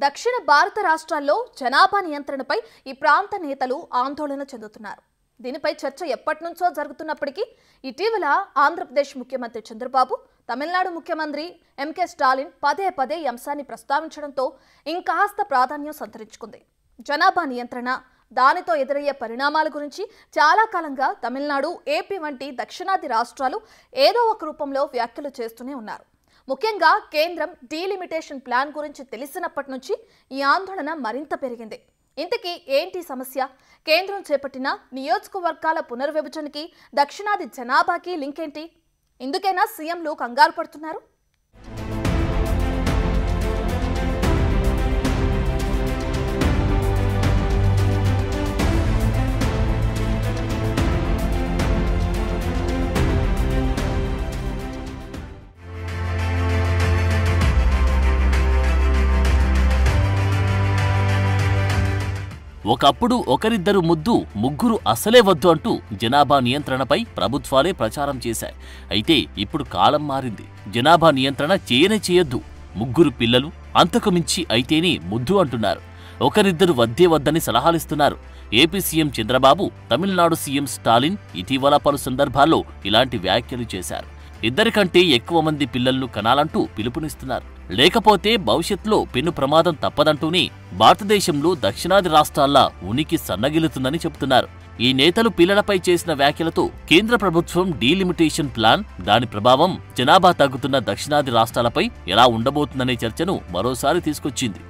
దక్షిణ భారత రాష్ట్రాల్లో జనాభా నియంత్రణపై ఈ ప్రాంత నేతలు ఆందోళన చెందుతున్నారు. దీనిపై చర్చ ఎప్పటినుంచో జరుగుతున్నప్పటికీ ఇటీవల ఆంధ్రప్రదేశ్ ముఖ్యమంత్రి చంద్రబాబు, తమిళనాడు ముఖ్యమంత్రి ఎంకే స్టాలిన్ పదే పదే ఈ అంశాన్ని ప్రస్తావించడంతో ఇంకాస్త ప్రాధాన్యం సంతరించుకుంది. జనాభా నియంత్రణ, దానితో ఎదురయ్యే పరిణామాల గురించి చాలా కాలంగా తమిళనాడు, ఏపీ వంటి దక్షిణాది రాష్ట్రాలు ఏదో ఒక రూపంలో వ్యాఖ్యలు చేస్తూనే ఉన్నారు. ముఖ్యంగా కేంద్రం డీలిమిటేషన్ ప్లాన్ గురించి తెలిసినప్పటి నుంచి ఈ ఆందోళన మరింత పెరిగింది. ఇంతకీ ఏంటి సమస్య? కేంద్రం చేపట్టిన నియోజకవర్గాల పునర్విభజనకి దక్షిణాది జనాభాకి లింక్ ఏంటి? ఇందుకైనా సీఎంలు కంగారు పడుతున్నారు? ఒకప్పుడు ఒకరిద్దరు ముద్దు, ముగ్గురు అసలే వద్దు అంటూ జనాభా నియంత్రణపై ప్రభుత్వాలే ప్రచారం చేశాయి. అయితే ఇప్పుడు కాలం మారింది. జనాభా నియంత్రణ చేయొద్దు, ముగ్గురు పిల్లలు అంతకు మించి అయితేనే ముద్దు అంటున్నారు. ఒకరిద్దరు వద్దే వద్దని సలహాలిస్తున్నారు. AP CM Chandrababu, Tamil Nadu CM Stalin ఇటీవల పలు సందర్భాల్లో ఇలాంటి వ్యాఖ్యలు చేశారు. ఇద్దరికంటే ఎక్కువ మంది పిల్లలను కనాలంటూ పిలుపునిస్తున్నారు. లేకపోతే భవిష్యత్తులో పెను ప్రమాదం తప్పదంటూనే భారతదేశంలో దక్షిణాది రాష్ట్రాల ఉనికి సన్నగిలుతుందని చెబుతున్నారు. ఈ నేతలు పిల్లలపై చేసిన వ్యాఖ్యలతో కేంద్ర ప్రభుత్వం డీలిమిటేషన్ ప్లాన్, దాని ప్రభావం జనాభా తగ్గుతున్న దక్షిణాది రాష్ట్రాలపై ఎలా ఉండబోతుందనే చర్చను మరోసారి తీసుకొచ్చింది.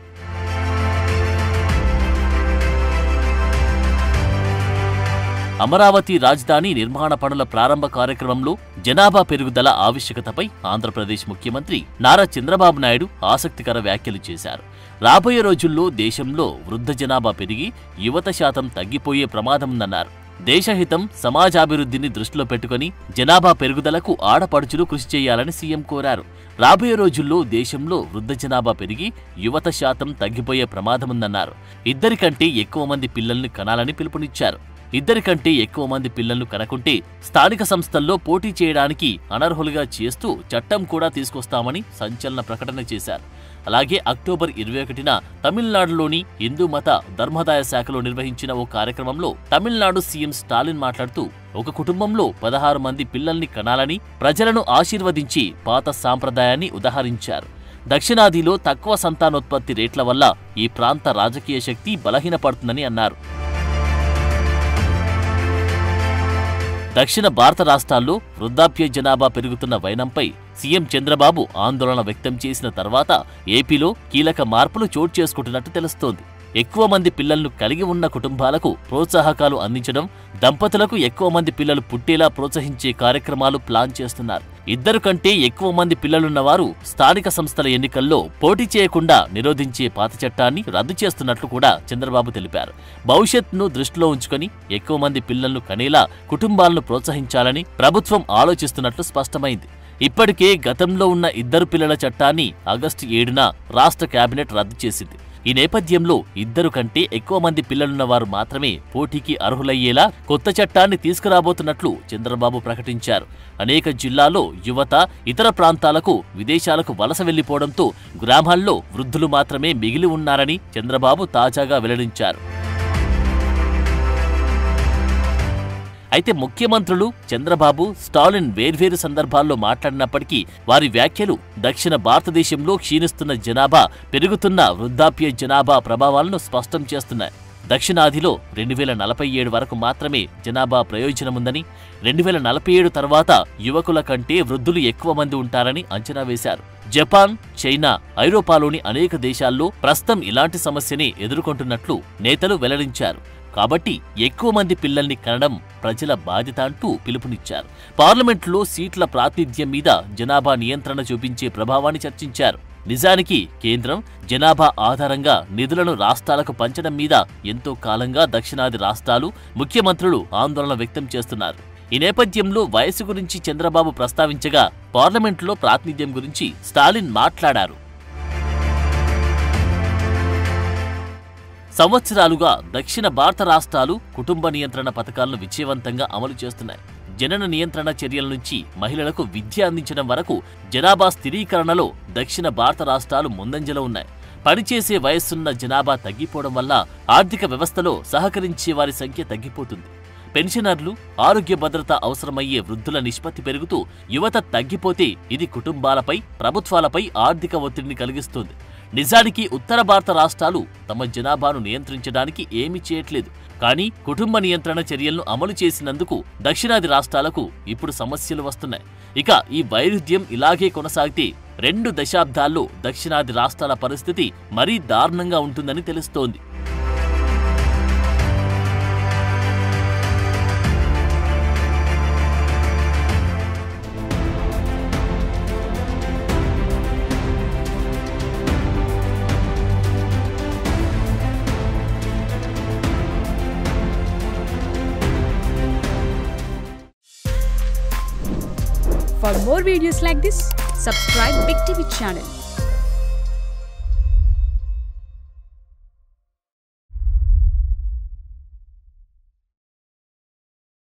అమరావతి రాజధాని నిర్మాణ పనుల ప్రారంభ కార్యక్రమంలో జనాభా పెరుగుదల ఆవశ్యకతపై ఆంధ్రప్రదేశ్ ముఖ్యమంత్రి నారా చంద్రబాబు నాయుడు ఆసక్తికర వ్యాఖ్యలు చేశారు. రాబోయే రోజుల్లో దేశంలో వృద్ధ జనాభా పెరిగి యువత శాతం తగ్గిపోయే ప్రమాదముందన్నారు. దేశహితం, సమాజాభివృద్ధిని దృష్టిలో పెట్టుకుని జనాభా పెరుగుదలకు ఆడపడుచులు కృషి చేయాలని సీఎం కోరారు. రాబోయే రోజుల్లో దేశంలో వృద్ధ జనాభా పెరిగి యువత శాతం తగ్గిపోయే ప్రమాదముందన్నారు. ఇద్దరికంటే ఎక్కువ మంది పిల్లల్ని కనాలని పిలుపునిచ్చారు. ఇద్దరికంటే ఎక్కువ మంది పిల్లలను కనకుంటే స్థానిక సంస్థల్లో పోటీ చేయడానికి అనర్హులుగా చేస్తూ చట్టం కూడా తీసుకొస్తామని సంచలన ప్రకటన చేశారు. అలాగే అక్టోబర్ 21న తమిళనాడులోని హిందూ మత ధర్మాదాయ శాఖలో నిర్వహించిన ఓ కార్యక్రమంలో తమిళనాడు సీఎం స్టాలిన్ మాట్లాడుతూ ఒక కుటుంబంలో 16 మంది పిల్లల్ని కనాలని ప్రజలను ఆశీర్వదించి పాత సాంప్రదాయాన్ని ఉదహరించారు. దక్షిణాదిలో తక్కువ సంతానోత్పత్తి రేట్ల వల్ల ఈ ప్రాంత రాజకీయ శక్తి బలహీనపడుతుందని అన్నారు. దక్షిణ భారత రాష్ట్రాల్లో వృద్ధాప్య జనాభా పెరుగుతున్న వైనంపై సీఎం చంద్రబాబు ఆందోళన వ్యక్తం చేసిన తర్వాత ఏపీలో కీలక మార్పులు చోటు చేసుకుంటున్నట్టు తెలుస్తోంది. ఎక్కువ మంది పిల్లలను కలిగి ఉన్న కుటుంబాలకు ప్రోత్సాహకాలు అందించడం, దంపతులకు ఎక్కువ మంది పిల్లలు పుట్టేలా ప్రోత్సహించే కార్యక్రమాలు ప్లాన్ చేస్తున్నారు. ఇద్దరు కంటే ఎక్కువ మంది పిల్లలున్నవారు స్థానిక సంస్థల ఎన్నికల్లో పోటీ చేయకుండా నిరోధించే పాత చట్టాన్ని రద్దు చేస్తున్నట్లు కూడా చంద్రబాబు తెలిపారు. భవిష్యత్తును దృష్టిలో ఉంచుకొని ఎక్కువ మంది పిల్లలను కనేలా కుటుంబాలను ప్రోత్సహించాలని ప్రభుత్వం ఆలోచిస్తున్నట్లు స్పష్టమైంది. ఇప్పటికే గతంలో ఉన్న ఇద్దరు పిల్లల చట్టాన్ని ఆగస్టు 7న రాష్ట్ర కేబినెట్ రద్దు చేసింది. ఈ నేపథ్యంలో ఇద్దరు కంటే ఎక్కువ మంది పిల్లలున్నవారు మాత్రమే పోటీకి అర్హులయ్యేలా కొత్త చట్టాన్ని తీసుకురాబోతున్నట్లు చంద్రబాబు ప్రకటించారు. అనేక జిల్లాల్లో యువత ఇతర ప్రాంతాలకు, విదేశాలకు వలస వెళ్లిపోవడంతో గ్రామాల్లో వృద్ధులు మాత్రమే మిగిలి ఉన్నారని చంద్రబాబు తాజాగా వెల్లడించారు. అయితే ముఖ్యమంత్రులు చంద్రబాబు, స్టాలిన్ వేర్వేరు సందర్భాల్లో మాట్లాడినప్పటికీ వారి వ్యాఖ్యలు దక్షిణ భారతదేశంలో క్షీణిస్తున్న జనాభా, పెరుగుతున్న వృద్ధాప్య జనాభా ప్రభావాలను స్పష్టం చేస్తున్నాయి. దక్షిణాదిలో 2047 వరకు మాత్రమే జనాభా ప్రయోజనముందని, 2047 తర్వాత యువకుల కంటే వృద్ధులు ఎక్కువ మంది ఉంటారని అంచనా వేశారు. జపాన్, చైనా, ఐరోపాలోని అనేక దేశాల్లో ప్రస్తుతం ఇలాంటి సమస్యనే ఎదుర్కొంటున్నట్లు నేతలు వెల్లడించారు. కాబట్టి ఎక్కువ మంది పిల్లల్ని కనడం ప్రజల బాధ్యత అంటూ పిలుపునిచ్చారు. పార్లమెంట్లో సీట్ల ప్రాతినిధ్యం మీద జనాభా నియంత్రణ చూపించే ప్రభావాన్ని చర్చించారు. నిజానికి కేంద్రం జనాభా ఆధారంగా నిధులను రాష్ట్రాలకు పంచడం మీద ఎంతో కాలంగా దక్షిణాది రాష్ట్రాలు, ముఖ్యమంత్రులు ఆందోళన వ్యక్తం చేస్తున్నారు. ఈ నేపథ్యంలో వయసు గురించి చంద్రబాబు ప్రస్తావించగా పార్లమెంట్లో ప్రాతినిధ్యం గురించి స్టాలిన్ మాట్లాడారు. సంవత్సరాలుగా దక్షిణ భారత రాష్ట్రాలు కుటుంబ నియంత్రణ పథకాలను విజయవంతంగా అమలు చేస్తున్నాయి. జనన నియంత్రణ చర్యల నుంచి మహిళలకు విద్య అందించడం వరకు జనాభా స్థిరీకరణలో దక్షిణ భారత రాష్ట్రాలు ముందంజలో ఉన్నాయి. పనిచేసే వయస్సున్న జనాభా తగ్గిపోవడం వల్ల ఆర్థిక వ్యవస్థలో సహకరించే వారి సంఖ్య తగ్గిపోతుంది. పెన్షనర్లు, ఆరోగ్య భద్రత అవసరమయ్యే వృద్ధుల నిష్పత్తి పెరుగుతూ యువత తగ్గిపోతే ఇది కుటుంబాలపై, ప్రభుత్వాలపై ఆర్థిక ఒత్తిడిని కలిగిస్తుంది. నిజానికి ఉత్తర భారత రాష్ట్రాలు తమ జనాభాను నియంత్రించడానికి ఏమీ చేయట్లేదు. కానీ కుటుంబ నియంత్రణ చర్యలను అమలు చేసినందుకు దక్షిణాది రాష్ట్రాలకు ఇప్పుడు సమస్యలు వస్తున్నాయి. ఇక ఈ వైరుధ్యం ఇలాగే కొనసాగితే 2 దశాబ్దాల్లో దక్షిణాది రాష్ట్రాల పరిస్థితి మరీ దారుణంగా ఉంటుందని తెలుస్తోంది. For more videos like this, subscribe Big TV channel.